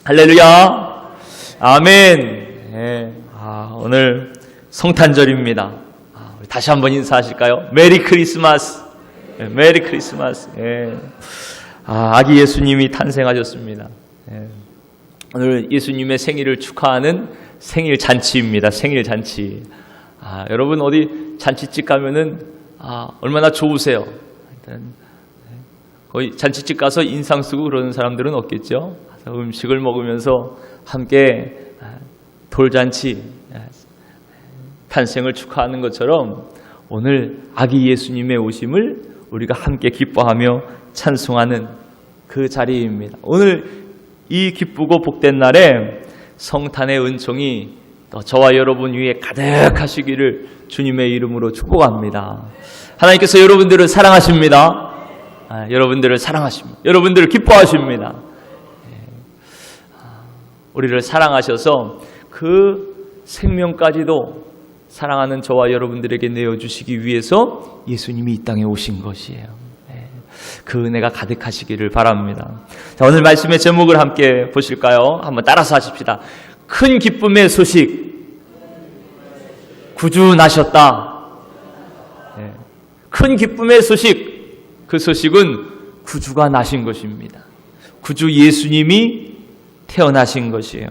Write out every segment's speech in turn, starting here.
할렐루야. 아멘. 예. 오늘 성탄절입니다. 우리 다시 한번 인사하실까요? 메리 크리스마스. 예, 메리 크리스마스. 예. 아기 예수님이 탄생하셨습니다. 예. 오늘 예수님의 생일을 축하하는 생일 잔치입니다. 생일 잔치. 여러분 어디 잔치집 가면은 얼마나 좋으세요? 일단 거의 잔치집 가서 인상 쓰고 그러는 사람들은 없겠죠. 음식을 먹으면서 함께 돌잔치, 탄생을 축하하는 것처럼 오늘 아기 예수님의 오심을 우리가 함께 기뻐하며 찬송하는 그 자리입니다. 오늘 이 기쁘고 복된 날에 성탄의 은총이 또 저와 여러분 위에 가득하시기를 주님의 이름으로 축복합니다. 하나님께서 여러분들을 사랑하십니다. 여러분들을 사랑하십니다. 여러분들을 기뻐하십니다. 우리를 사랑하셔서 그 생명까지도 사랑하는 저와 여러분들에게 내어주시기 위해서 예수님이 이 땅에 오신 것이에요. 그 은혜가 가득하시기를 바랍니다. 자, 오늘 말씀의 제목을 함께 보실까요? 한번 따라서 하십시다. 큰 기쁨의 소식, 구주 나셨다. 큰 기쁨의 소식, 그 소식은 구주가 나신 것입니다. 구주 예수님이 태어나신 것이에요.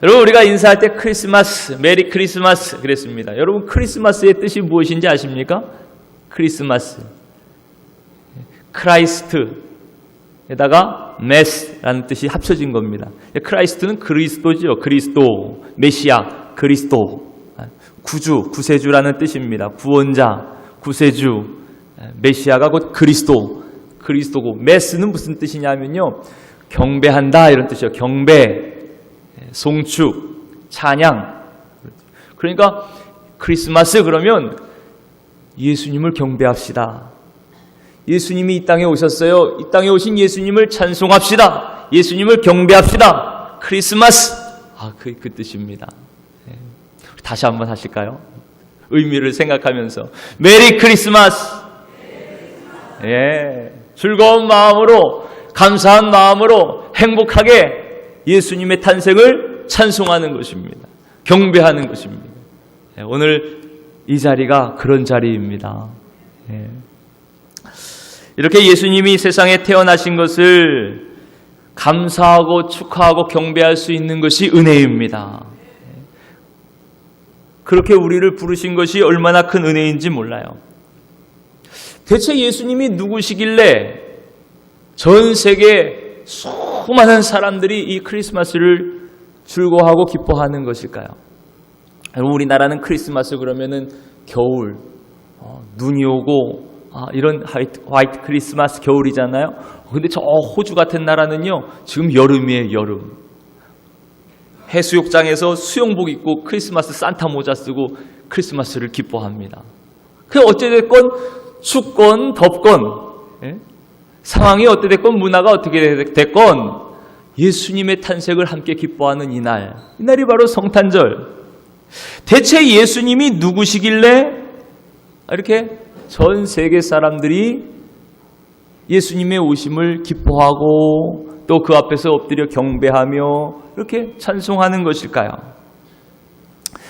여러분 우리가 인사할 때 크리스마스, 메리 크리스마스 그랬습니다. 여러분 크리스마스의 뜻이 무엇인지 아십니까? 크리스마스, 크라이스트에다가 메스라는 뜻이 합쳐진 겁니다. 크라이스트는 그리스도죠. 그리스도, 메시아, 그리스도, 구주, 구세주라는 뜻입니다. 구원자, 구세주, 메시아가 곧 그리스도고 메스는 무슨 뜻이냐면요, 경배한다 이런 뜻이에요. 경배, 송축, 찬양. 그러니까 크리스마스 그러면 예수님을 경배합시다. 예수님이 이 땅에 오셨어요. 이 땅에 오신 예수님을 찬송합시다. 예수님을 경배합시다. 크리스마스. 그 뜻입니다. 다시 한번 하실까요? 의미를 생각하면서 메리 크리스마스. 즐거운 마음으로, 감사한 마음으로 행복하게 예수님의 탄생을 찬송하는 것입니다. 경배하는 것입니다. 오늘 이 자리가 그런 자리입니다. 이렇게 예수님이 세상에 태어나신 것을 감사하고 축하하고 경배할 수 있는 것이 은혜입니다. 그렇게 우리를 부르신 것이 얼마나 큰 은혜인지 몰라요. 대체 예수님이 누구시길래 전 세계 수많은 사람들이 이 크리스마스를 즐거워하고 기뻐하는 것일까요? 우리나라는 크리스마스 그러면은 겨울, 눈이 오고 이런 화이트 크리스마스 겨울이잖아요. 근데 저 호주 같은 나라는요, 지금 여름이에요. 여름. 해수욕장에서 수영복 입고 크리스마스 산타 모자 쓰고 크리스마스를 기뻐합니다. 그 어찌됐건 춥건 덥건, 상황이 어찌됐건 문화가 어떻게 됐건 예수님의 탄생을 함께 기뻐하는 이날이 바로 성탄절. 대체 예수님이 누구시길래 이렇게 전 세계 사람들이 예수님의 오심을 기뻐하고 또 그 앞에서 엎드려 경배하며 이렇게 찬송하는 것일까요?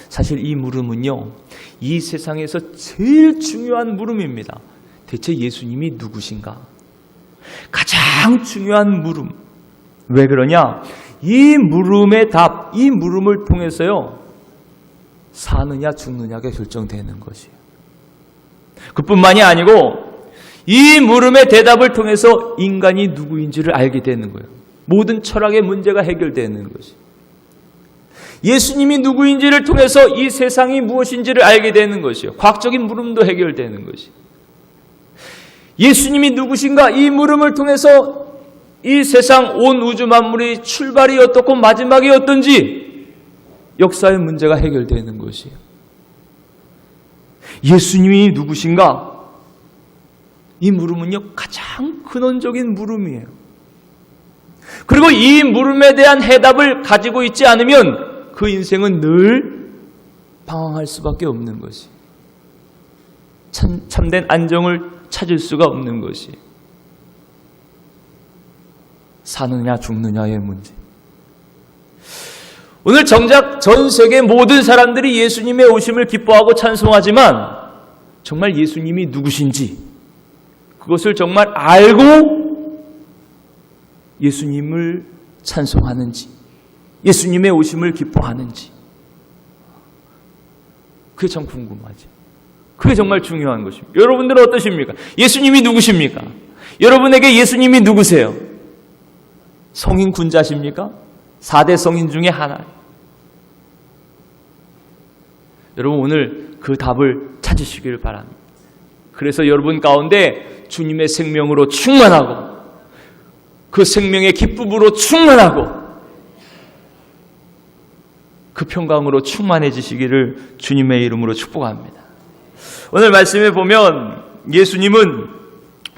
사실 이 물음은요, 이 세상에서 제일 중요한 물음입니다. 대체 예수님이 누구신가? 가장 중요한 물음. 왜 그러냐? 이 물음의 답, 이 물음을 통해서요, 사느냐 죽느냐가 결정되는 것이에요. 그뿐만이 아니고 이 물음의 대답을 통해서 인간이 누구인지를 알게 되는 거예요. 모든 철학의 문제가 해결되는 것이에요. 예수님이 누구인지를 통해서 이 세상이 무엇인지를 알게 되는 것이요. 과학적인 물음도 해결되는 것이요. 예수님이 누구신가? 이 물음을 통해서 이 세상 온 우주 만물의 출발이 어떻고 마지막이 어떤지 역사의 문제가 해결되는 것이에요. 예수님이 누구신가? 이 물음은요, 가장 근원적인 물음이에요. 그리고 이 물음에 대한 해답을 가지고 있지 않으면 그 인생은 늘 방황할 수밖에 없는 것이, 참된 안정을 찾을 수가 없는 것이, 사느냐 죽느냐의 문제. 오늘 정작 전 세계 모든 사람들이 예수님의 오심을 기뻐하고 찬송하지만 정말 예수님이 누구신지 그것을 정말 알고 예수님을 찬송하는지 예수님의 오심을 기뻐하는지 그게 참 궁금하죠. 그게 정말 중요한 것입니다. 여러분들은 어떠십니까? 예수님이 누구십니까? 여러분에게 예수님이 누구세요? 성인 군자십니까? 4대 성인 중에 하나. 여러분 오늘 그 답을 찾으시기를 바랍니다. 그래서 여러분 가운데 주님의 생명으로 충만하고 그 생명의 기쁨으로 충만하고 그 평강으로 충만해지시기를 주님의 이름으로 축복합니다. 오늘 말씀에 보면 예수님은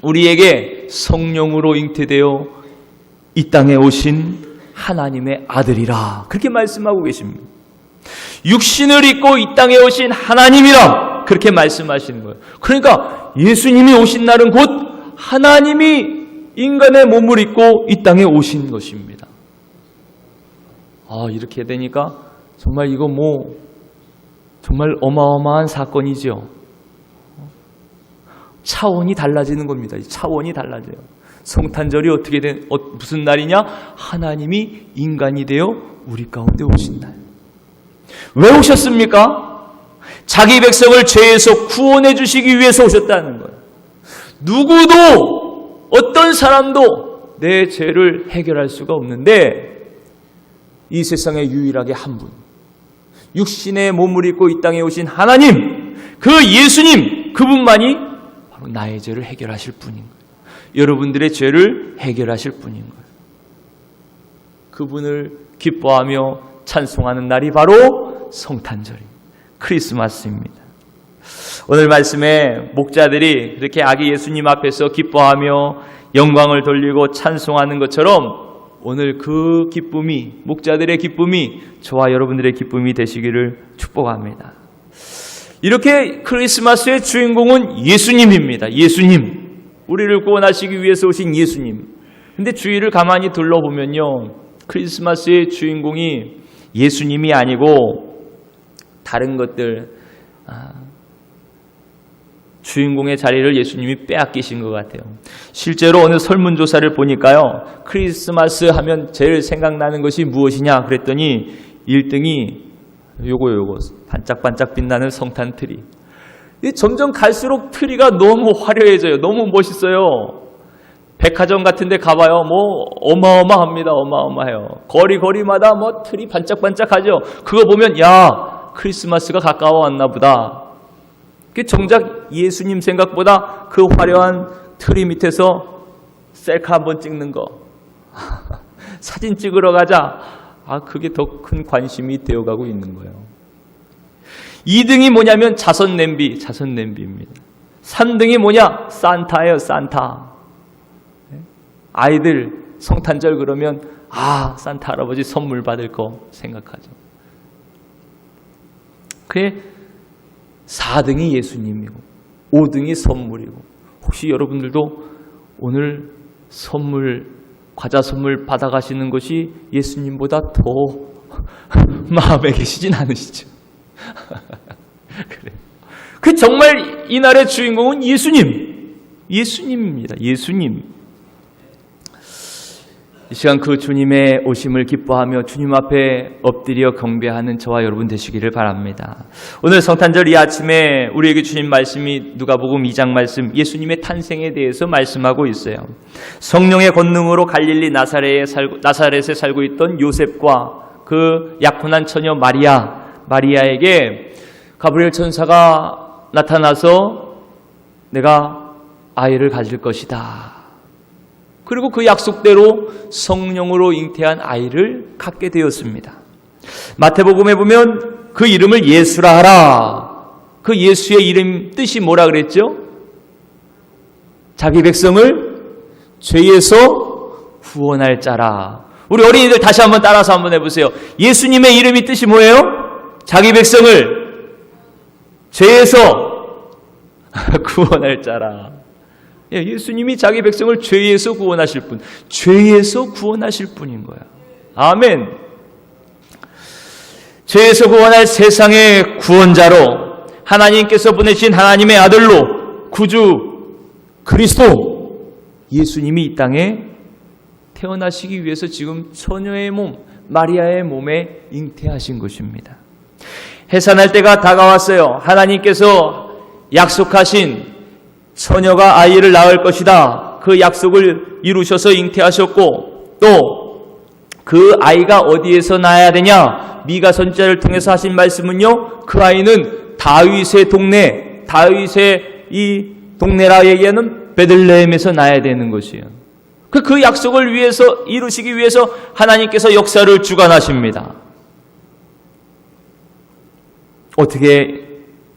우리에게 성령으로 잉태되어 이 땅에 오신 하나님의 아들이라 그렇게 말씀하고 계십니다. 육신을 입고 이 땅에 오신 하나님이라 그렇게 말씀하시는 거예요. 그러니까 예수님이 오신 날은 곧 하나님이 인간의 몸을 입고 이 땅에 오신 것입니다. 이렇게 되니까 정말 이거 정말 어마어마한 사건이죠. 차원이 달라지는 겁니다. 차원이 달라져요. 성탄절이 어떻게 무슨 날이냐? 하나님이 인간이 되어 우리 가운데 오신 날. 왜 오셨습니까? 자기 백성을 죄에서 구원해 주시기 위해서 오셨다는 거예요. 누구도 어떤 사람도 내 죄를 해결할 수가 없는데 이 세상에 유일하게 한 분, 육신의 몸을 입고 이 땅에 오신 하나님, 그 예수님, 그분만이 바로 나의 죄를 해결하실 분인 거예요. 여러분들의 죄를 해결하실 분인 거예요. 그분을 기뻐하며 찬송하는 날이 바로 성탄절입니다. 크리스마스입니다. 오늘 말씀에 목자들이 그렇게 아기 예수님 앞에서 기뻐하며 영광을 돌리고 찬송하는 것처럼 오늘 그 기쁨이, 목자들의 기쁨이 저와 여러분들의 기쁨이 되시기를 축복합니다. 이렇게 크리스마스의 주인공은 예수님입니다. 예수님. 우리를 구원하시기 위해서 오신 예수님. 근데 주위를 가만히 둘러보면요, 크리스마스의 주인공이 예수님이 아니고 다른 것들, 주인공의 자리를 예수님이 빼앗기신 것 같아요. 실제로 어느 설문조사를 보니까요, 크리스마스 하면 제일 생각나는 것이 무엇이냐 그랬더니 1등이 요거 반짝반짝 빛나는 성탄 트리. 점점 갈수록 트리가 너무 화려해져요. 너무 멋있어요. 백화점 같은 데 가봐요. 어마어마합니다. 어마어마해요. 거리마다 트리 반짝반짝하죠. 그거 보면 야, 크리스마스가 가까워 왔나 보다. 정작 예수님 생각보다 그 화려한 트리 밑에서 셀카 한번 찍는 거, 사진 찍으러 가자. 그게 더 큰 관심이 되어가고 있는 거예요. 2등이 뭐냐면 자선 냄비입니다. 3등이 뭐냐? 산타예요, 산타. 아이들 성탄절 그러면 산타 할아버지 선물 받을 거 생각하죠. 그게 4등이 예수님이고 5등이 선물이고, 혹시 여러분들도 오늘 과자 선물 받아가시는 것이 예수님보다 더 마음에 계시진 않으시죠? 그래요. 정말 이날의 주인공은 예수님입니다. 예수님. 이 시간 그 주님의 오심을 기뻐하며 주님 앞에 엎드려 경배하는 저와 여러분 되시기를 바랍니다. 오늘 성탄절 이 아침에 우리에게 주신 말씀이 누가복음 2장 말씀, 예수님의 탄생에 대해서 말씀하고 있어요. 성령의 권능으로 갈릴리 나사렛에 살고 있던 요셉과 그 약혼한 처녀 마리아에게 가브리엘 천사가 나타나서 내가 아이를 가질 것이다. 그리고 그 약속대로 성령으로 잉태한 아이를 갖게 되었습니다. 마태복음에 보면 그 이름을 예수라 하라. 그 예수의 이름 뜻이 뭐라 그랬죠? 자기 백성을 죄에서 구원할 자라. 우리 어린이들 다시 한번 따라서 한번 해보세요. 예수님의 이름이 뜻이 뭐예요? 자기 백성을 죄에서 구원할 자라. 예수님이 자기 백성을 죄에서 구원하실 분, 죄에서 구원하실 분인 거야. 아멘. 죄에서 구원할 세상의 구원자로 하나님께서 보내신 하나님의 아들로 구주 그리스도 예수님이 이 땅에 태어나시기 위해서 지금 처녀의 몸 마리아의 몸에 잉태하신 것입니다. 해산할 때가 다가왔어요. 하나님께서 약속하신 처녀가 아이를 낳을 것이다. 그 약속을 이루셔서 잉태하셨고 또 그 아이가 어디에서 낳아야 되냐? 미가 선지자를 통해서 하신 말씀은요. 그 아이는 다윗의 동네, 다윗의 이 동네라 얘기하는 베들레헴에서 낳아야 되는 것이에요. 그 약속을 위해서 이루시기 위해서 하나님께서 역사를 주관하십니다. 어떻게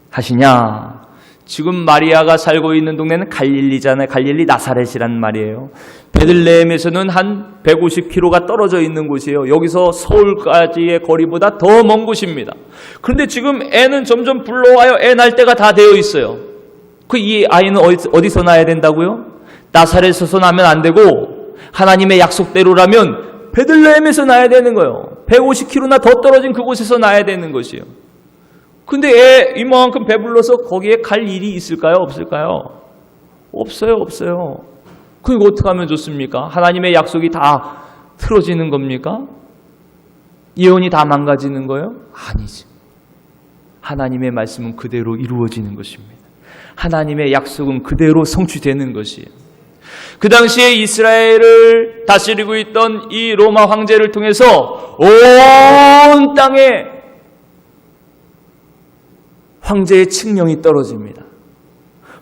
하시냐? 지금 마리아가 살고 있는 동네는 갈릴리잖아요. 갈릴리 나사렛이란 말이에요. 베들레헴에서는 한 150km가 떨어져 있는 곳이에요. 여기서 서울까지의 거리보다 더 먼 곳입니다. 그런데 지금 애는 점점 불러와요. 애 날 때가 다 되어 있어요. 이 아이는 어디서 낳아야 된다고요? 나사렛에서 낳으면 안 되고 하나님의 약속대로라면 베들레헴에서 낳아야 되는 거예요. 150km나 더 떨어진 그곳에서 낳아야 되는 것이에요. 근데 애 이만큼 배불러서 거기에 갈 일이 있을까요? 없을까요? 없어요. 그러니까 어떻게 하면 좋습니까? 하나님의 약속이 다 틀어지는 겁니까? 예언이 다 망가지는 거예요? 아니지. 하나님의 말씀은 그대로 이루어지는 것입니다. 하나님의 약속은 그대로 성취되는 것이에요. 그 당시에 이스라엘을 다스리고 있던 이 로마 황제를 통해서 온 땅에 황제의 칙령이 떨어집니다.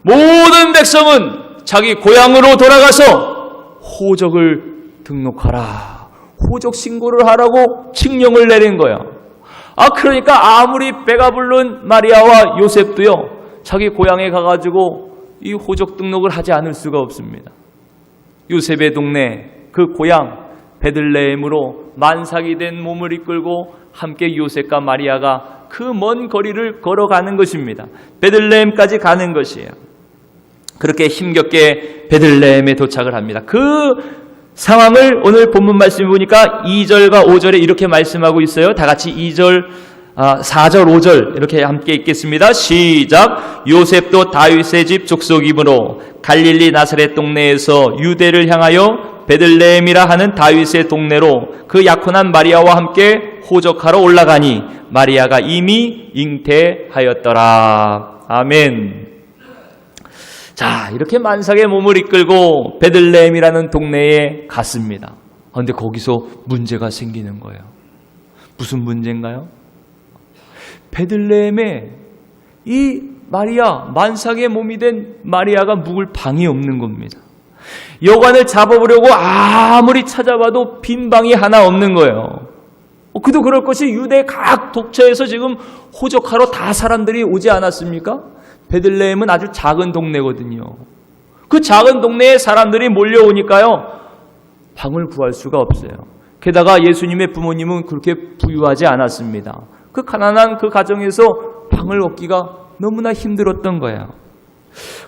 모든 백성은 자기 고향으로 돌아가서 호적을 등록하라. 호적 신고를 하라고 칙령을 내린 거예요. 그러니까 아무리 배가 부른 마리아와 요셉도요. 자기 고향에 가가지고 이 호적 등록을 하지 않을 수가 없습니다. 요셉의 동네, 그 고향 베들레헴으로 만삭이 된 몸을 이끌고 함께 요셉과 마리아가 그 먼 거리를 걸어가는 것입니다. 베들레헴까지 가는 것이에요. 그렇게 힘겹게 베들레헴에 도착을 합니다. 그 상황을 오늘 본문 말씀에 보니까 2절과 5절에 이렇게 말씀하고 있어요. 다 같이 4절, 5절 이렇게 함께 읽겠습니다. 시작. 요셉도 다윗의 집 족속이므로 갈릴리 나사렛 동네에서 유대를 향하여 베들레헴이라 하는 다윗의 동네로 그 약혼한 마리아와 함께 호적하러 올라가니 마리아가 이미 잉태하였더라. 아멘. 자, 이렇게 만삭의 몸을 이끌고 베들레헴이라는 동네에 갔습니다. 그런데 거기서 문제가 생기는 거예요. 무슨 문제인가요? 베들레헴에 이 마리아, 만삭의 몸이 된 마리아가 묵을 방이 없는 겁니다. 여관을 잡아보려고 아무리 찾아봐도 빈 방이 하나 없는 거예요. 그도 그럴 것이 유대 각 독처에서 지금 호적하러 다 사람들이 오지 않았습니까? 베들레헴은 아주 작은 동네거든요. 그 작은 동네에 사람들이 몰려오니까요. 방을 구할 수가 없어요. 게다가 예수님의 부모님은 그렇게 부유하지 않았습니다. 그 가난한 그 가정에서 방을 얻기가 너무나 힘들었던 거예요.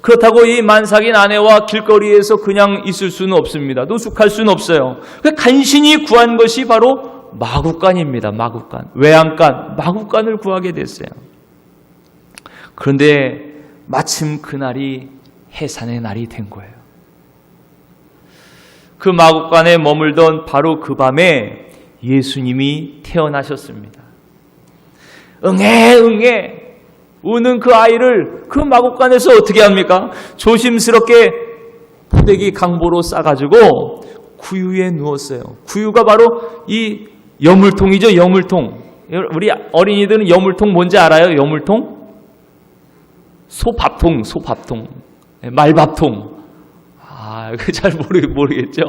그렇다고 이 만삭인 아내와 길거리에서 그냥 있을 수는 없습니다. 노숙할 수는 없어요. 간신히 구한 것이 바로 마구간입니다. 마구간, 외양간, 마구간을 구하게 됐어요. 그런데 마침 그날이 해산의 날이 된 거예요. 그 마구간에 머물던 바로 그 밤에 예수님이 태어나셨습니다. 응애 우는 그 아이를 그 마구간에서 어떻게 합니까? 조심스럽게 포대기 강보로 싸가지고 구유에 누웠어요. 구유가 바로 이 여물통이죠. 여물통. 우리 어린이들은 여물통 뭔지 알아요? 여물통? 소밥통. 말밥통. 잘 모르겠죠.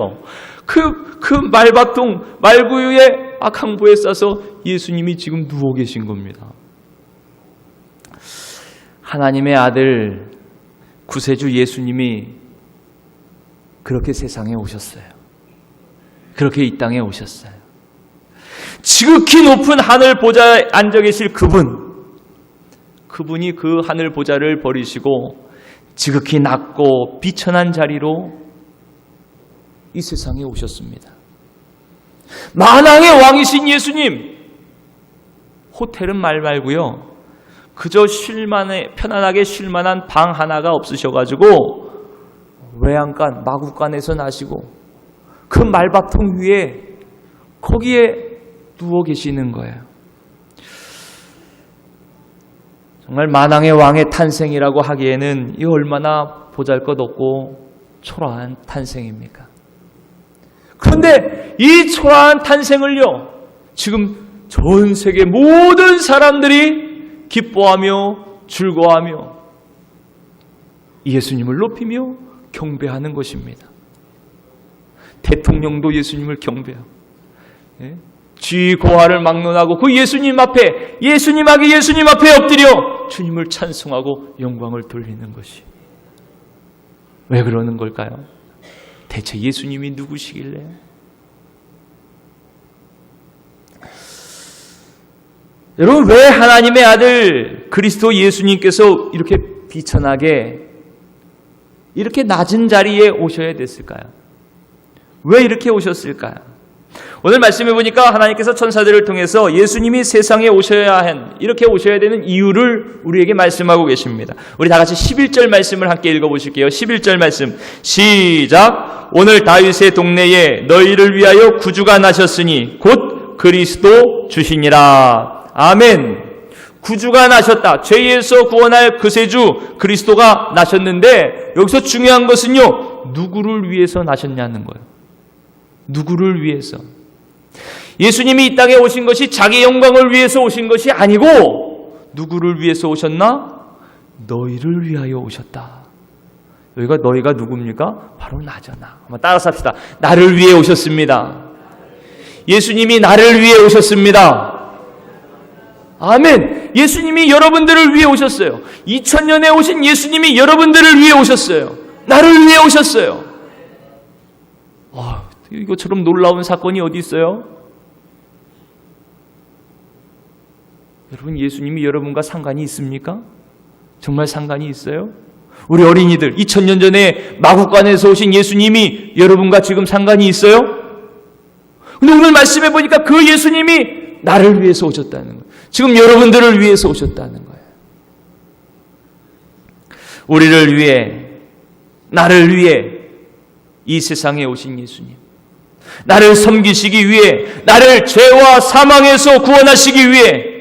그 말밥통, 말구유에 강보에 싸서 예수님이 지금 누워 계신 겁니다. 하나님의 아들 구세주 예수님이 그렇게 세상에 오셨어요. 그렇게 이 땅에 오셨어요. 지극히 높은 하늘 보좌에 앉아 계실 그분이 그 하늘 보좌를 버리시고 지극히 낮고 비천한 자리로 이 세상에 오셨습니다. 만왕의 왕이신 예수님, 호텔은 말 말고요. 그저 편안하게 쉴 만한 방 하나가 없으셔가지고 외양간, 마구간에서 나시고 그 말밥통 위에 거기에 누워 계시는 거예요. 정말 만왕의 왕의 탄생이라고 하기에는 이 얼마나 보잘것없고 초라한 탄생입니까? 그런데 이 초라한 탄생을요, 지금 전 세계 모든 사람들이 기뻐하며 즐거워하며 예수님을 높이며 경배하는 것입니다. 대통령도 예수님을 경배하고, 쥐 고아를 막론하고 그 예수님 앞에 엎드려 주님을 찬송하고 영광을 돌리는 것이. 왜 그러는 걸까요? 대체 예수님이 누구시길래? 여러분, 왜 하나님의 아들 그리스도 예수님께서 이렇게 비천하게 이렇게 낮은 자리에 오셔야 됐을까요? 왜 이렇게 오셨을까요? 오늘 말씀해 보니까 하나님께서 천사들을 통해서 예수님이 세상에 이렇게 오셔야 되는 이유를 우리에게 말씀하고 계십니다. 우리 다 같이 11절 말씀을 함께 읽어보실게요. 11절 말씀 시작. 오늘 다윗의 동네에 너희를 위하여 구주가 나셨으니 곧 그리스도 주시니라. 아멘. 구주가 나셨다. 죄에서 구원할 구세주 그리스도가 나셨는데, 여기서 중요한 것은요, 누구를 위해서 나셨냐는 거예요. 누구를 위해서? 예수님이 이 땅에 오신 것이 자기 영광을 위해서 오신 것이 아니고 누구를 위해서 오셨나? 너희를 위하여 오셨다. 여기가 너희가 누굽니까? 바로 나잖아. 한번 따라서 합시다. 나를 위해 오셨습니다. 예수님이 나를 위해 오셨습니다. 아멘. 예수님이 여러분들을 위해 오셨어요. 2000년에 오신 예수님이 여러분들을 위해 오셨어요. 나를 위해 오셨어요. 이것처럼 놀라운 사건이 어디 있어요? 여러분, 예수님이 여러분과 상관이 있습니까? 정말 상관이 있어요? 우리 어린이들, 2000년 전에 마구간에서 오신 예수님이 여러분과 지금 상관이 있어요? 근데 오늘 말씀해 보니까 그 예수님이 나를 위해서 오셨다는 거예요. 지금 여러분들을 위해서 오셨다는 거예요. 우리를 위해, 나를 위해 이 세상에 오신 예수님, 나를 섬기시기 위해, 나를 죄와 사망에서 구원하시기 위해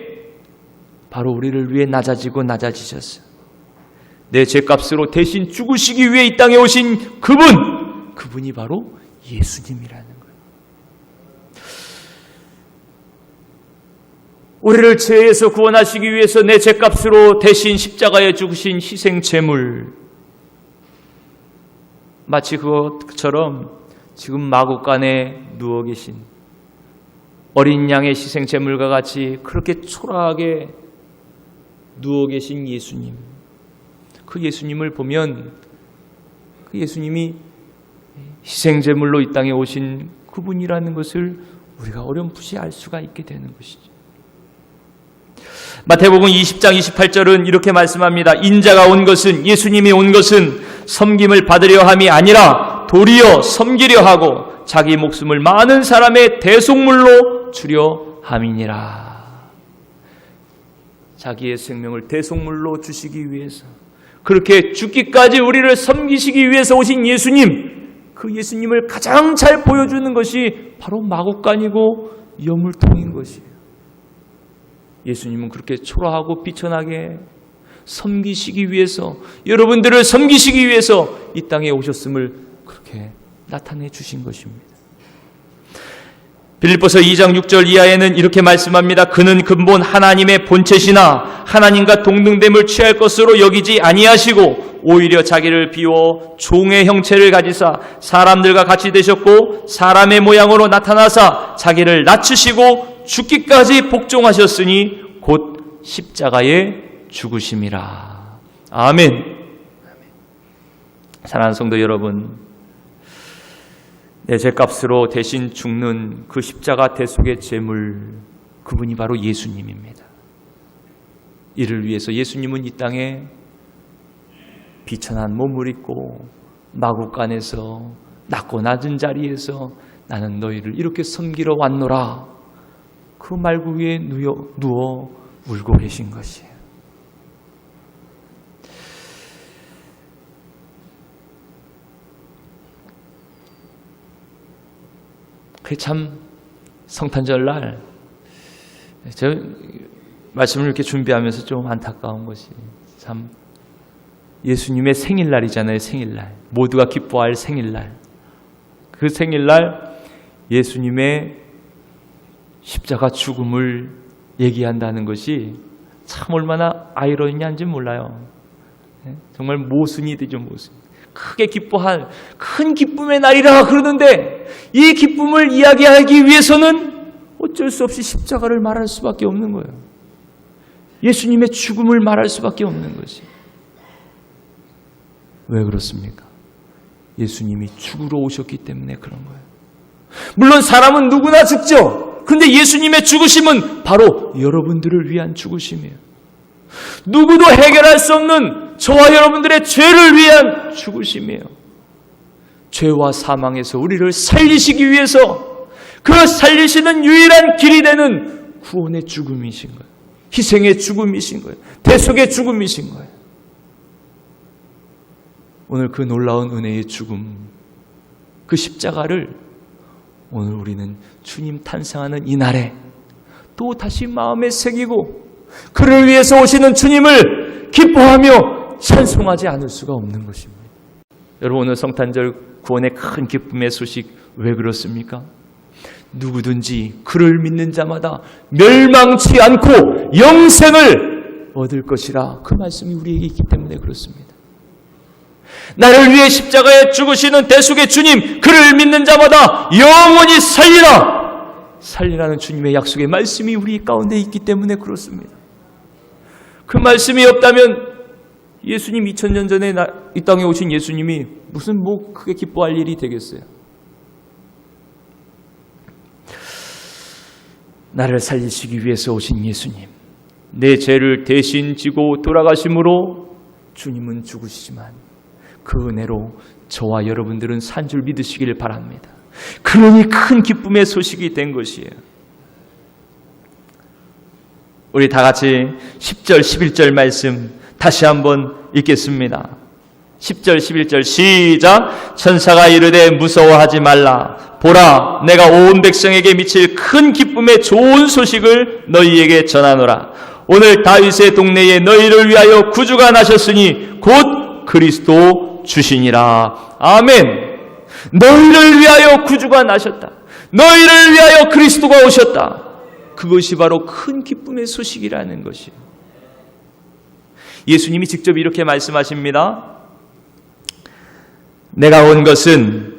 바로 우리를 위해 낮아지셨어요. 내 죄값으로 대신 죽으시기 위해 이 땅에 오신 그분이 바로 예수님이라는 거예요. 우리를 죄에서 구원하시기 위해서 내 죄값으로 대신 십자가에 죽으신 희생제물, 마치 그것처럼 지금 마구간에 누워 계신 어린 양의 희생제물과 같이 그렇게 초라하게 누워 계신 예수님, 그 예수님을 보면 그 예수님이 희생제물로 이 땅에 오신 그분이라는 것을 우리가 어렴풋이 알 수가 있게 되는 것이죠. 마태복음 20장 28절은 이렇게 말씀합니다. 인자가 온 것은, 예수님이 온 것은 섬김을 받으려 함이 아니라 도리어 섬기려 하고 자기 목숨을 많은 사람의 대속물로 주려 함이니라. 자기의 생명을 대속물로 주시기 위해서, 그렇게 죽기까지 우리를 섬기시기 위해서 오신 예수님, 그 예수님을 가장 잘 보여주는 것이 바로 마구간이고 여물통인 것이에요. 예수님은 그렇게 초라하고 비천하게 섬기시기 위해서, 여러분들을 섬기시기 위해서 이 땅에 오셨음을 그렇게 나타내 주신 것입니다. 빌립보서 2장 6절 이하에는 이렇게 말씀합니다. 그는 근본 하나님의 본체시나 하나님과 동등됨을 취할 것으로 여기지 아니하시고 오히려 자기를 비워 종의 형체를 가지사 사람들과 같이 되셨고 사람의 모양으로 나타나사 자기를 낮추시고 죽기까지 복종하셨으니 곧 십자가에 죽으심이라. 아멘. 사랑하는 성도 여러분, 내 죄값으로 대신 죽는 그 십자가 대속의 제물, 그분이 바로 예수님입니다. 이를 위해서 예수님은 이 땅에 비천한 몸을 입고 마구간에서 낮고 낮은 자리에서 나는 너희를 이렇게 섬기러 왔노라, 그 말구 위에 누워 울고 계신 것이에요. 그 참 성탄절날 저 말씀을 이렇게 준비하면서 좀 안타까운 것이 참 예수님의 생일날이잖아요. 생일날. 모두가 기뻐할 생일날. 그 생일날 예수님의 십자가 죽음을 얘기한다는 것이 참 얼마나 아이러니한지 몰라요. 정말 모순이 되죠. 모순. 크게 기뻐할 큰 기쁨의 날이라 그러는데 이 기쁨을 이야기하기 위해서는 어쩔 수 없이 십자가를 말할 수밖에 없는 거예요. 예수님의 죽음을 말할 수밖에 없는 것이. 왜 그렇습니까? 예수님이 죽으러 오셨기 때문에 그런 거예요. 물론 사람은 누구나 죽죠. 그런데 예수님의 죽으심은 바로 여러분들을 위한 죽으심이에요. 누구도 해결할 수 없는 저와 여러분들의 죄를 위한 죽으심이에요. 죄와 사망에서 우리를 살리시기 위해서 그 살리시는 유일한 길이 되는 구원의 죽음이신 거예요. 희생의 죽음이신 거예요. 대속의 죽음이신 거예요. 오늘 그 놀라운 은혜의 죽음, 그 십자가를 오늘 우리는 주님 탄생하는 이 날에 또 다시 마음에 새기고 그를 위해서 오시는 주님을 기뻐하며 찬송하지 않을 수가 없는 것입니다. 여러분, 오늘 성탄절 구원의 큰 기쁨의 소식 왜 그렇습니까? 누구든지 그를 믿는 자마다 멸망치 않고 영생을 얻을 것이라 그 말씀이 우리에게 있기 때문에 그렇습니다. 나를 위해 십자가에 죽으시는 대속의 주님, 그를 믿는 자마다 영원히 살리라는 주님의 약속의 말씀이 우리 가운데 있기 때문에 그렇습니다. 그 말씀이 없다면 예수님 2000년 전에 이 땅에 오신 예수님이 무슨 크게 기뻐할 일이 되겠어요? 나를 살리시기 위해서 오신 예수님, 내 죄를 대신 지고 돌아가심으로 주님은 죽으시지만 그 은혜로 저와 여러분들은 산 줄 믿으시기를 바랍니다. 그러니 큰 기쁨의 소식이 된 것이에요. 우리 다 같이 10절, 11절 말씀 다시 한번 읽겠습니다. 10절, 11절 시작. 천사가 이르되 무서워하지 말라. 보라, 내가 온 백성에게 미칠 큰 기쁨의 좋은 소식을 너희에게 전하노라. 오늘 다윗의 동네에 너희를 위하여 구주가 나셨으니 곧 그리스도 주시니라. 아멘. 너희를 위하여 구주가 나셨다. 너희를 위하여 그리스도가 오셨다. 그것이 바로 큰 기쁨의 소식이라는 것이에요. 예수님이 직접 이렇게 말씀하십니다. 내가 온 것은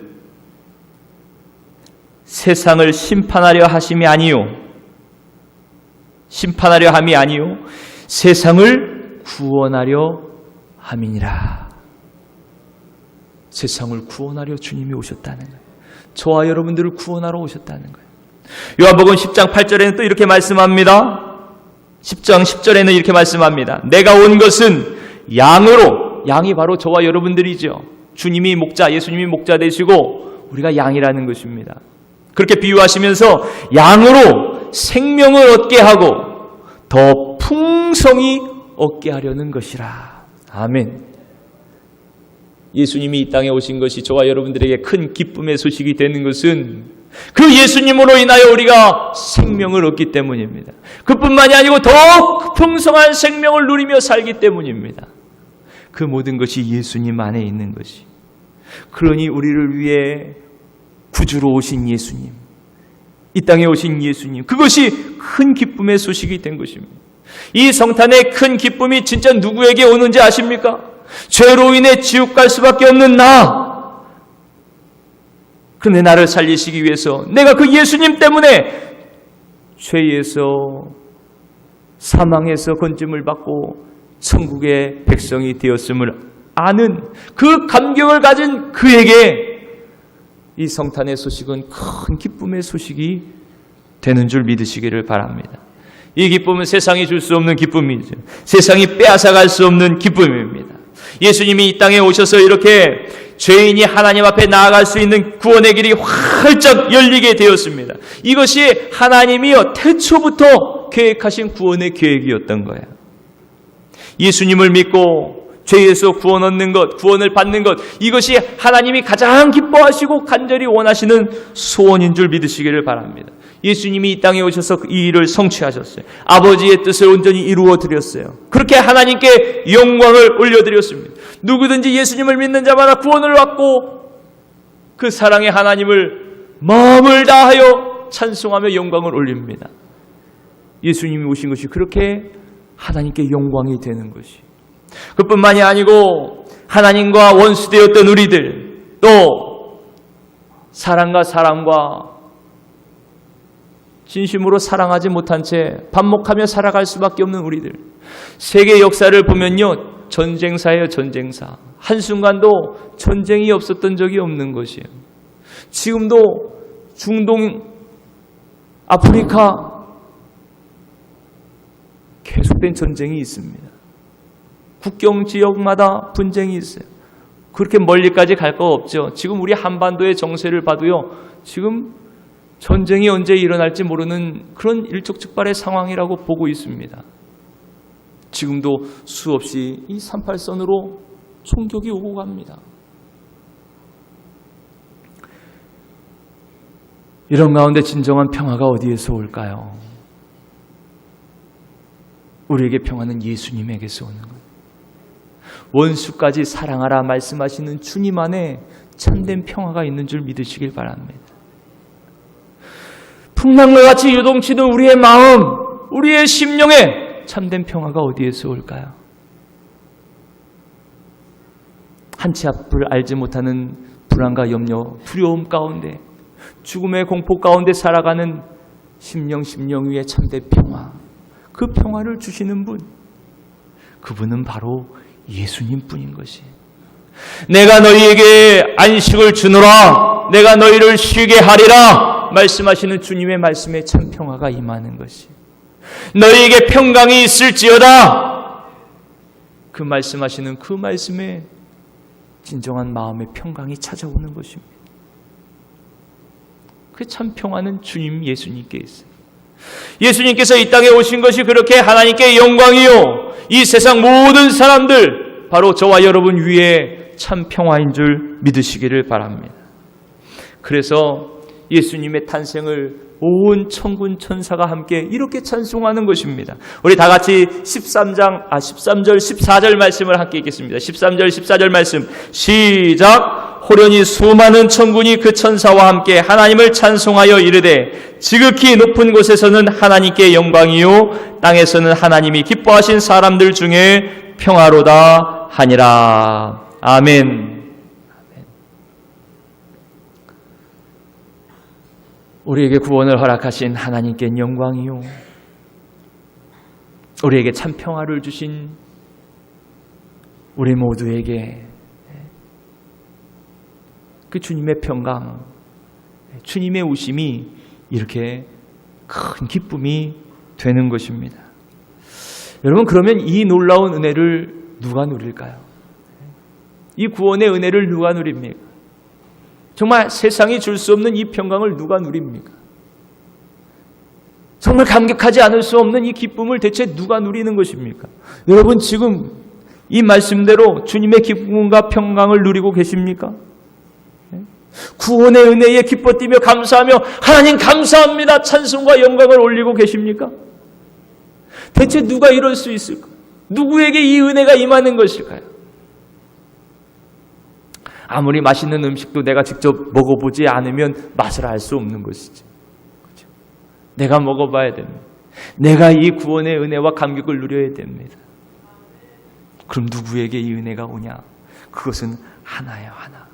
세상을 심판하려 하심이 아니요, 심판하려 함이 아니요, 세상을 구원하려 함이니라. 세상을 구원하려 주님이 오셨다는 거예요. 저와 여러분들을 구원하러 오셨다는 거예요. 요한복음 10장 8절에는 또 이렇게 말씀합니다. 10장 10절에는 이렇게 말씀합니다. 내가 온 것은 양으로, 양이 바로 저와 여러분들이죠. 주님이 목자, 예수님이 목자 되시고 우리가 양이라는 것입니다. 그렇게 비유하시면서 양으로 생명을 얻게 하고 더 풍성히 얻게 하려는 것이라. 아멘. 예수님이 이 땅에 오신 것이 저와 여러분들에게 큰 기쁨의 소식이 되는 것은 그 예수님으로 인하여 우리가 생명을 얻기 때문입니다. 그뿐만이 아니고 더욱 풍성한 생명을 누리며 살기 때문입니다. 그 모든 것이 예수님 안에 있는 것이. 그러니 우리를 위해 구주로 오신 예수님, 이 땅에 오신 예수님, 그것이 큰 기쁨의 소식이 된 것입니다. 이 성탄의 큰 기쁨이 진짜 누구에게 오는지 아십니까? 죄로 인해 지옥 갈 수밖에 없는 나. 그런데 나를 살리시기 위해서 내가 그 예수님 때문에 죄에서, 사망에서 건짐을 받고 천국의 백성이 되었음을 아는 그 감격을 가진 그에게 이 성탄의 소식은 큰 기쁨의 소식이 되는 줄 믿으시기를 바랍니다. 이 기쁨은 세상이 줄 수 없는 기쁨이죠. 세상이 빼앗아갈 수 없는 기쁨입니다. 예수님이 이 땅에 오셔서 이렇게 죄인이 하나님 앞에 나아갈 수 있는 구원의 길이 활짝 열리게 되었습니다. 이것이 하나님이요 태초부터 계획하신 구원의 계획이었던 거예요. 예수님을 믿고 죄에서 구원 얻는 것, 구원을 받는 것, 이것이 하나님이 가장 기뻐하시고 간절히 원하시는 소원인 줄 믿으시기를 바랍니다. 예수님이 이 땅에 오셔서 이 일을 성취하셨어요. 아버지의 뜻을 온전히 이루어 드렸어요. 그렇게 하나님께 영광을 올려드렸습니다. 누구든지 예수님을 믿는 자마다 구원을 받고 그 사랑의 하나님을 마음을 다하여 찬송하며 영광을 올립니다. 예수님이 오신 것이 그렇게 하나님께 영광이 되는 것이. 그뿐만이 아니고 하나님과 원수되었던 우리들, 또 사랑과 사람과 진심으로 사랑하지 못한 채 반목하며 살아갈 수밖에 없는 우리들. 세계 역사를 보면요, 전쟁사예요. 전쟁사. 한순간도 전쟁이 없었던 적이 없는 것이에요. 지금도 중동, 아프리카 계속된 전쟁이 있습니다. 국경 지역마다 분쟁이 있어요. 그렇게 멀리까지 갈 거 없죠. 지금 우리 한반도의 정세를 봐도요, 지금 전쟁이 언제 일어날지 모르는 그런 일촉즉발의 상황이라고 보고 있습니다. 지금도 수없이 이 38선으로 총격이 오고 갑니다. 이런 가운데 진정한 평화가 어디에서 올까요? 우리에게 평화는 예수님에게서 오는 거예요. 원수까지 사랑하라 말씀하시는 주님 안에 참된 평화가 있는 줄 믿으시길 바랍니다. 풍랑과 같이 요동치는 우리의 마음, 우리의 심령에 참된 평화가 어디에서 올까요? 한치 앞을 알지 못하는 불안과 염려, 두려움 가운데, 죽음의 공포 가운데 살아가는 심령 위에 참된 평화, 그 평화를 주시는 분, 그분은 바로 예수님 뿐인 것이. 내가 너희에게 안식을 주노라, 내가 너희를 쉬게 하리라 말씀하시는 주님의 말씀에 참 평화가 임하는 것이. 너희에게 평강이 있을지어다, 그 말씀하시는 그 말씀에 진정한 마음의 평강이 찾아오는 것입니다. 그 참 평화는 주님 예수님께 있어요. 예수님께서 이 땅에 오신 것이 그렇게 하나님께 영광이요, 이 세상 모든 사람들, 바로 저와 여러분 위에 참 평화인 줄 믿으시기를 바랍니다. 그래서 예수님의 탄생을 온 천군 천사가 함께 이렇게 찬송하는 것입니다. 우리 다 같이 13절 14절 말씀을 함께 읽겠습니다. 13절 14절 말씀 시작. 호련히 수많은 천군이 그 천사와 함께 하나님을 찬송하여 이르되 지극히 높은 곳에서는 하나님께 영광이요 땅에서는 하나님이 기뻐하신 사람들 중에 평화로다 하니라. 아멘. 우리에게 구원을 허락하신 하나님께 영광이요, 우리에게 참 평화를 주신 우리 모두에게 그 주님의 평강, 주님의 오심이 이렇게 큰 기쁨이 되는 것입니다. 여러분, 그러면 이 놀라운 은혜를 누가 누릴까요? 이 구원의 은혜를 누가 누립니까? 정말 세상이 줄 수 없는 이 평강을 누가 누립니까? 정말 감격하지 않을 수 없는 이 기쁨을 대체 누가 누리는 것입니까? 여러분, 지금 이 말씀대로 주님의 기쁨과 평강을 누리고 계십니까? 구원의 은혜에 기뻐 뛰며 감사하며 하나님 감사합니다 찬송과 영광을 올리고 계십니까? 대체 누가 이럴 수 있을까? 누구에게 이 은혜가 임하는 것일까요? 아무리 맛있는 음식도 내가 직접 먹어보지 않으면 맛을 알 수 없는 것이지. 그렇죠? 내가 먹어봐야 됩니다. 내가 이 구원의 은혜와 감격을 누려야 됩니다. 그럼 누구에게 이 은혜가 오냐? 그것은 하나예요, 하나.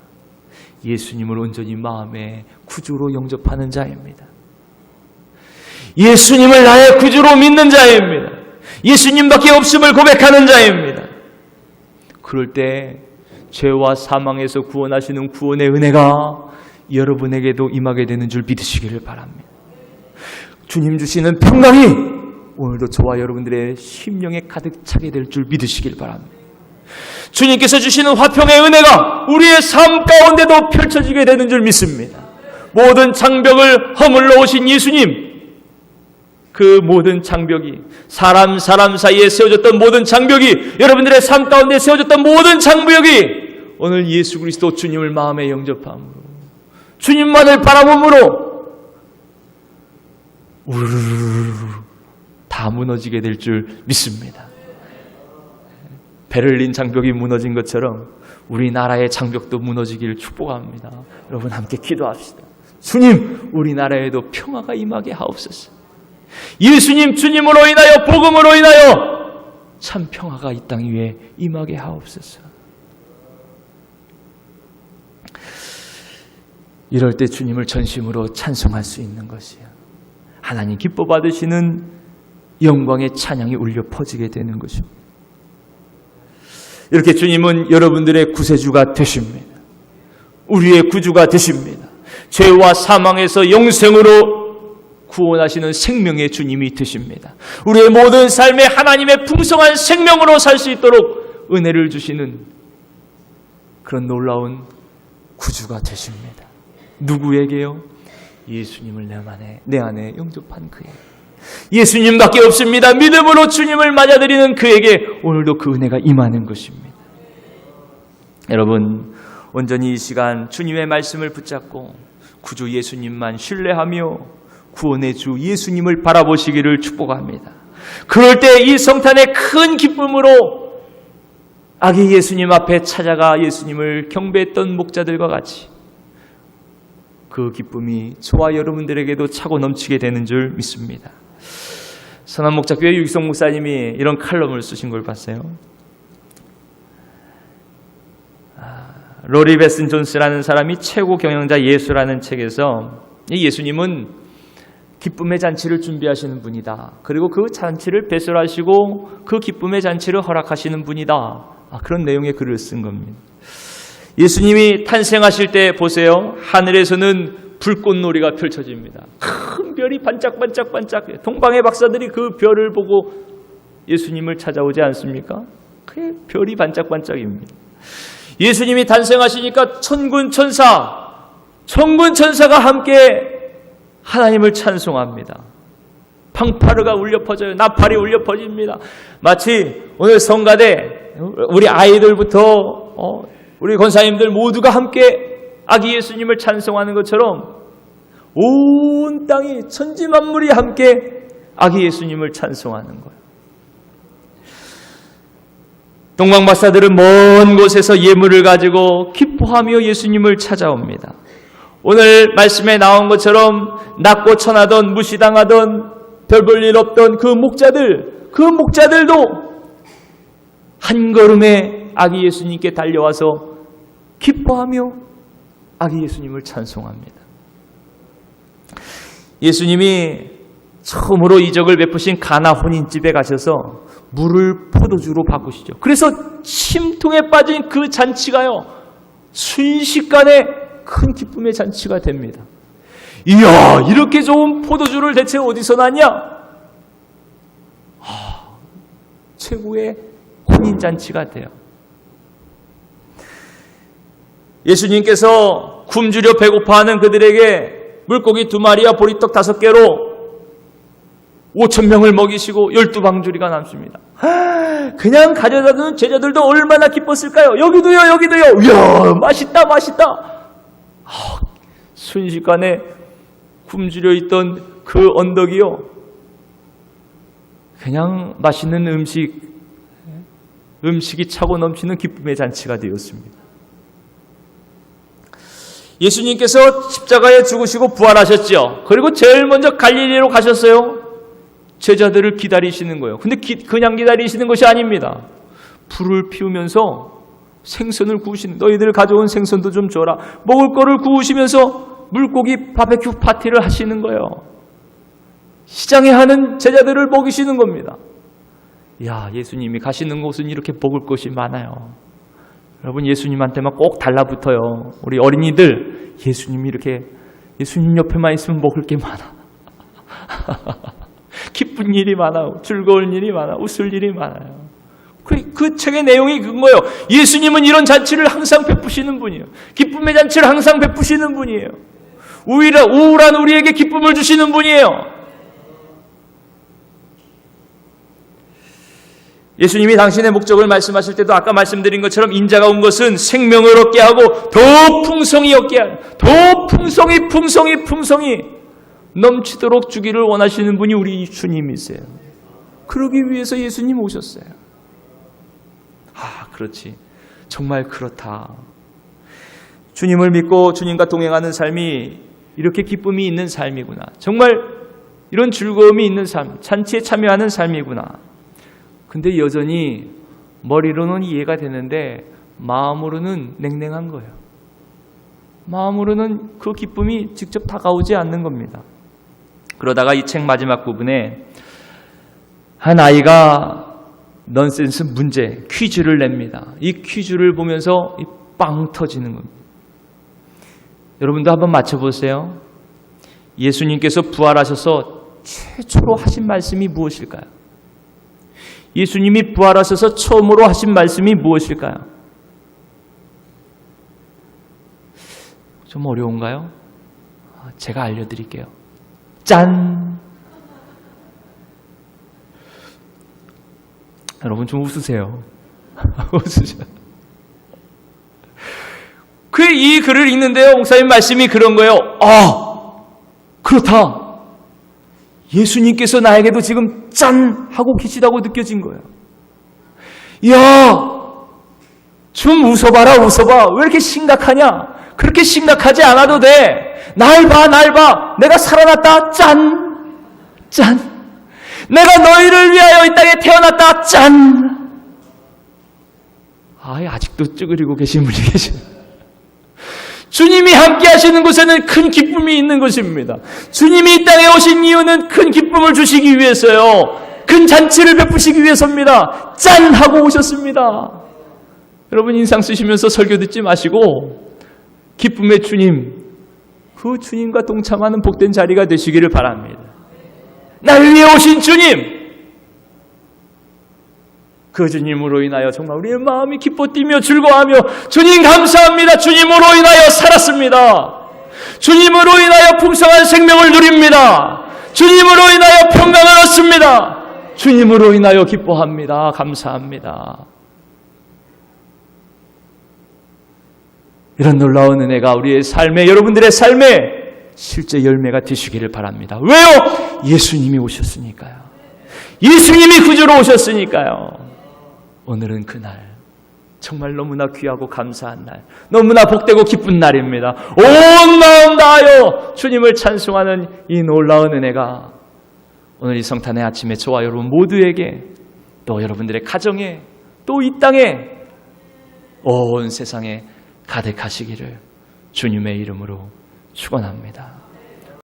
예수님을 온전히 마음의 구주로 영접하는 자입니다. 예수님을 나의 구주로 믿는 자입니다. 예수님밖에 없음을 고백하는 자입니다. 그럴 때 죄와 사망에서 구원하시는 구원의 은혜가 여러분에게도 임하게 되는 줄 믿으시기를 바랍니다. 주님 주시는 평강이 오늘도 저와 여러분들의 심령에 가득 차게 될 줄 믿으시길 바랍니다. 주님께서 주시는 화평의 은혜가 우리의 삶 가운데도 펼쳐지게 되는 줄 믿습니다. 모든 장벽을 허물러 오신 예수님, 그 모든 장벽이 사람 사이에 세워졌던 모든 장벽이, 여러분들의 삶 가운데 세워졌던 모든 장벽이 오늘 예수 그리스도 주님을 마음에 영접함으로, 주님만을 바라봄으로 우르르르 다 무너지게 될 줄 믿습니다. 베를린 장벽이 무너진 것처럼 우리나라의 장벽도 무너지기를 축복합니다. 여러분 함께 기도합시다. 주님, 우리나라에도 평화가 임하게 하옵소서. 예수님 주님으로 인하여, 복음으로 인하여 참 평화가 이 땅 위에 임하게 하옵소서. 이럴 때 주님을 전심으로 찬송할 수 있는 것이야. 하나님 기뻐 받으시는 영광의 찬양이 울려 퍼지게 되는 것입니다. 이렇게 주님은 여러분들의 구세주가 되십니다. 우리의 구주가 되십니다. 죄와 사망에서 영생으로 구원하시는 생명의 주님이 되십니다. 우리의 모든 삶에 하나님의 풍성한 생명으로 살 수 있도록 은혜를 주시는 그런 놀라운 구주가 되십니다. 누구에게요? 예수님을 내 안에 영접한 그에게. 예수님밖에 없습니다. 믿음으로 주님을 맞아들이는 그에게 오늘도 그 은혜가 임하는 것입니다. 여러분, 온전히 이 시간 주님의 말씀을 붙잡고 구주 예수님만 신뢰하며 구원의 주 예수님을 바라보시기를 축복합니다. 그럴 때 이 성탄의 큰 기쁨으로 아기 예수님 앞에 찾아가 예수님을 경배했던 목자들과 같이 그 기쁨이 저와 여러분들에게도 차고 넘치게 되는 줄 믿습니다. 선한목자교회 유기성 목사님이 이런 칼럼을 쓰신 걸 봤어요. 로리 베슨 존스라는 사람이 최고 경영자 예수라는 책에서 이 예수님은 기쁨의 잔치를 준비하시는 분이다. 그리고 그 잔치를 배설하시고 그 기쁨의 잔치를 허락하시는 분이다. 그런 내용의 글을 쓴 겁니다. 예수님이 탄생하실 때 보세요. 하늘에서는 불꽃놀이가 펼쳐집니다. 큰 별이 반짝반짝반짝. 동방의 박사들이 그 별을 보고 예수님을 찾아오지 않습니까? 그 별이 반짝반짝입니다. 예수님이 탄생하시니까 천군천사가 함께 하나님을 찬송합니다. 팡파르가 울려 퍼져요. 나팔이 울려 퍼집니다. 마치 오늘 성가대 우리 아이들부터 우리 권사님들 모두가 함께 아기 예수님을 찬송하는 것처럼 온 땅이 천지만물이 함께 아기 예수님을 찬송하는 거예요. 동방박사들은 먼 곳에서 예물을 가지고 기뻐하며 예수님을 찾아옵니다. 오늘 말씀에 나온 것처럼 낮고 천하던 무시당하던 별 볼 일 없던 그 목자들도 한 걸음에 아기 예수님께 달려와서 기뻐하며 아기 예수님을 찬송합니다. 예수님이 처음으로 이적을 베푸신 가나 혼인집에 가셔서 물을 포도주로 바꾸시죠. 그래서 심통에 빠진 그 잔치가요, 순식간에 큰 기쁨의 잔치가 됩니다. 이야, 이렇게 좋은 포도주를 대체 어디서 났냐? 최고의 혼인잔치가 돼요. 예수님께서 굶주려 배고파하는 그들에게 물고기 2마리와 보리떡 5개로 5,000명을 먹이시고 12방주리가 남습니다. 그냥 가져다주는 제자들도 얼마나 기뻤을까요? 여기도요. 이야, 맛있다. 순식간에 굶주려 있던 그 언덕이요, 그냥 맛있는 음식이 차고 넘치는 기쁨의 잔치가 되었습니다. 예수님께서 십자가에 죽으시고 부활하셨죠. 그리고 제일 먼저 갈릴리로 가셨어요. 제자들을 기다리시는 거예요. 근데 그냥 기다리시는 것이 아닙니다. 불을 피우면서 생선을 구우시는, 너희들 가져온 생선도 좀 줘라. 먹을 거를 구우시면서 물고기 바베큐 파티를 하시는 거예요. 시장에 하는 제자들을 먹이시는 겁니다. 야, 예수님이 가시는 곳은 이렇게 먹을 것이 많아요. 여러분, 예수님한테만 꼭 달라붙어요. 우리 어린이들, 예수님 옆에만 있으면 먹을 게 많아. 기쁜 일이 많아, 즐거운 일이 많아, 웃을 일이 많아요. 그 책의 내용이 그거예요. 예수님은 이런 잔치를 항상 베푸시는 분이에요. 기쁨의 잔치를 항상 베푸시는 분이에요. 우울한 우리에게 기쁨을 주시는 분이에요. 예수님이 당신의 목적을 말씀하실 때도 아까 말씀드린 것처럼 인자가 온 것은 생명을 얻게 하고 더 풍성히 얻게 하고 더 풍성히 넘치도록 주기를 원하시는 분이 우리 주님이세요. 그러기 위해서 예수님 오셨어요. 그렇지. 정말 그렇다. 주님을 믿고 주님과 동행하는 삶이 이렇게 기쁨이 있는 삶이구나. 정말 이런 즐거움이 있는 삶, 잔치에 참여하는 삶이구나. 근데 여전히 머리로는 이해가 되는데 마음으로는 냉랭한 거예요. 마음으로는 그 기쁨이 직접 다가오지 않는 겁니다. 그러다가 이 책 마지막 부분에 한 아이가 넌센스 문제, 퀴즈를 냅니다. 이 퀴즈를 보면서 빵 터지는 겁니다. 여러분도 한번 맞춰보세요. 예수님께서 부활하셔서 최초로 하신 말씀이 무엇일까요? 예수님이 부활하셔서 처음으로 하신 말씀이 무엇일까요? 좀 어려운가요? 제가 알려드릴게요. 짠! 여러분 좀 웃으세요. 웃으세요. 이 글을 읽는데요. 목사님 말씀이 그런 거예요. 그렇다. 예수님께서 나에게도 지금 짠! 하고 계시다고 느껴진 거예요. 좀 웃어봐라. 왜 이렇게 심각하냐? 그렇게 심각하지 않아도 돼. 날 봐. 내가 살아났다. 짠! 내가 너희를 위하여 이 땅에 태어났다. 짠! 아직도 쭈그리고 계신 분이 계시네요. 주님이 함께 하시는 곳에는 큰 기쁨이 있는 것입니다. 주님이 이 땅에 오신 이유는 큰 기쁨을 주시기 위해서요. 큰 잔치를 베푸시기 위해서입니다. 짠! 하고 오셨습니다. 여러분 인상 쓰시면서 설교 듣지 마시고 기쁨의 주님, 그 주님과 동참하는 복된 자리가 되시기를 바랍니다. 나를 위해 오신 주님, 그 주님으로 인하여 정말 우리의 마음이 기뻐 뛰며 즐거워하며 주님 감사합니다. 주님으로 인하여 살았습니다. 주님으로 인하여 풍성한 생명을 누립니다. 주님으로 인하여 평강을 얻습니다. 주님으로 인하여 기뻐합니다. 감사합니다. 이런 놀라운 은혜가 우리의 삶에, 여러분들의 삶에 실제 열매가 되시기를 바랍니다. 왜요? 예수님이 오셨으니까요. 예수님이 구주로 오셨으니까요. 오늘은 그날, 정말 너무나 귀하고 감사한 날, 너무나 복되고 기쁜 날입니다. 온 마음 다하여 주님을 찬송하는 이 놀라운 은혜가 오늘 이 성탄의 아침에 저와 여러분 모두에게, 또 여러분들의 가정에, 또 이 땅에, 온 세상에 가득하시기를 주님의 이름으로 축원합니다.